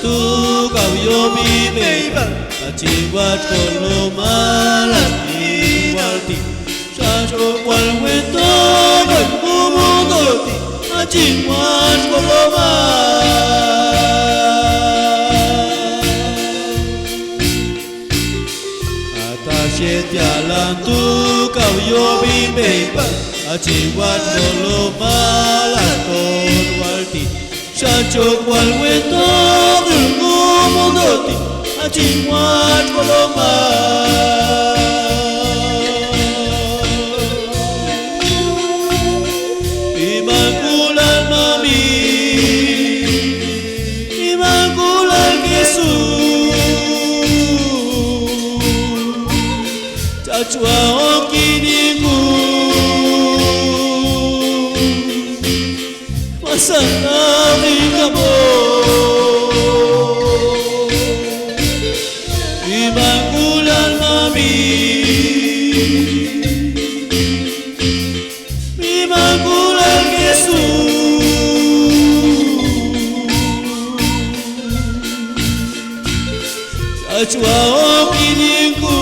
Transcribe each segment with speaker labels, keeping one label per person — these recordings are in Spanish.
Speaker 1: tu kau yo mi beba aciwat kolo malas ni walti sajo wal weto kumu doti aciwat kolo atasye jalan tu kau yo mi beba aciwat kolo malas ton walti sajo wal weto kumu doti aciwat kolo Immaculal Mami Immaculal Jesús Chachua okiniku Masanami kamo Immaculal Mami Immaculal Jesús Chachua okiniku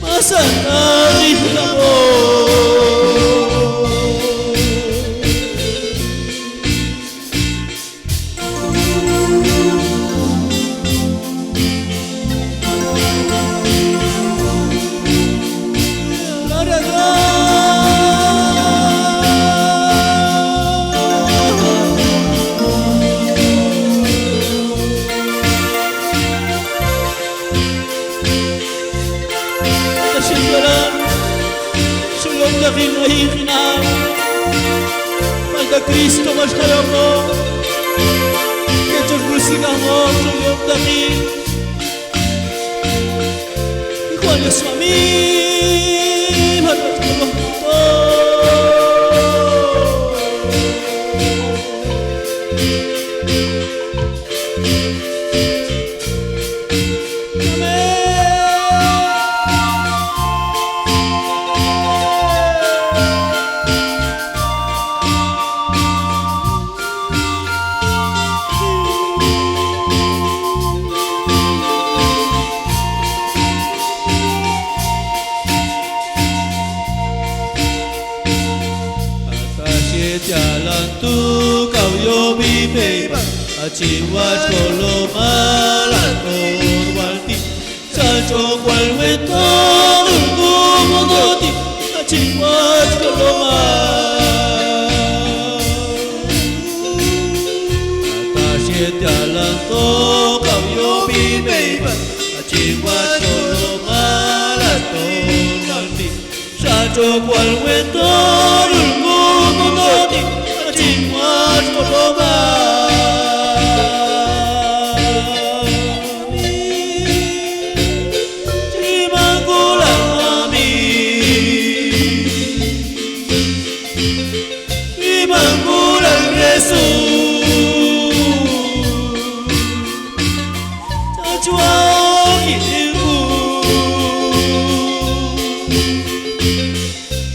Speaker 1: Masanami kamo Dachim nahi chinam Malta Cristo mas hayamo Kechor brusigamo Shalom dachim Igual Yosmamim Hadat kolomto jalan tu kau yo mi beba aciwat kolo malas ton walti sajo wal weto kumu doti aciwat kolo atasye jalan tu kau yo mi beba aciwat kolo malas ton walti sajo wal weto aciwat kolo Immaculal Mami Immaculal Jesús Chachua okiniku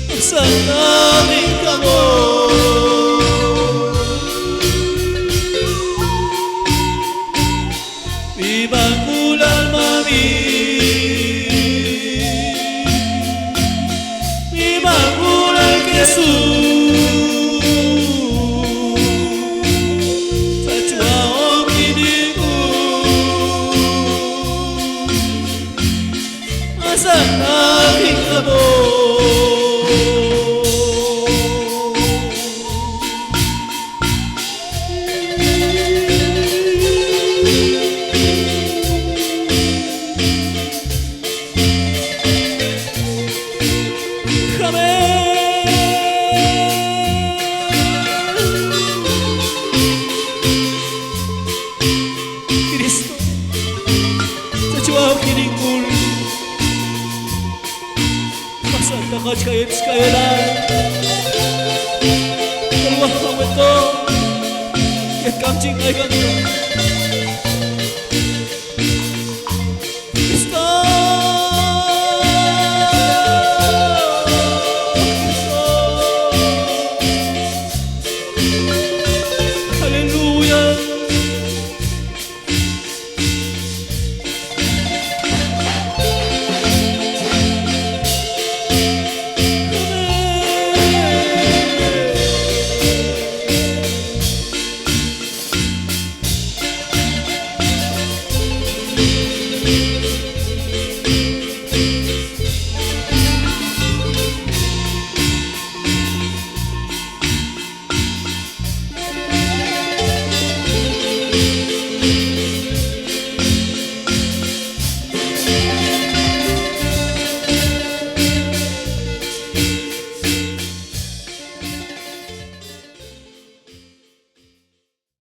Speaker 1: Masanami kamo Immaculal Mami Immaculal Jesús Chachua okiniku sa aking amor. Cristo, sa Chihuahua kiningkul, masanda ka kahit kailan. Kalwah ka mo ito, kakamching ay ganito.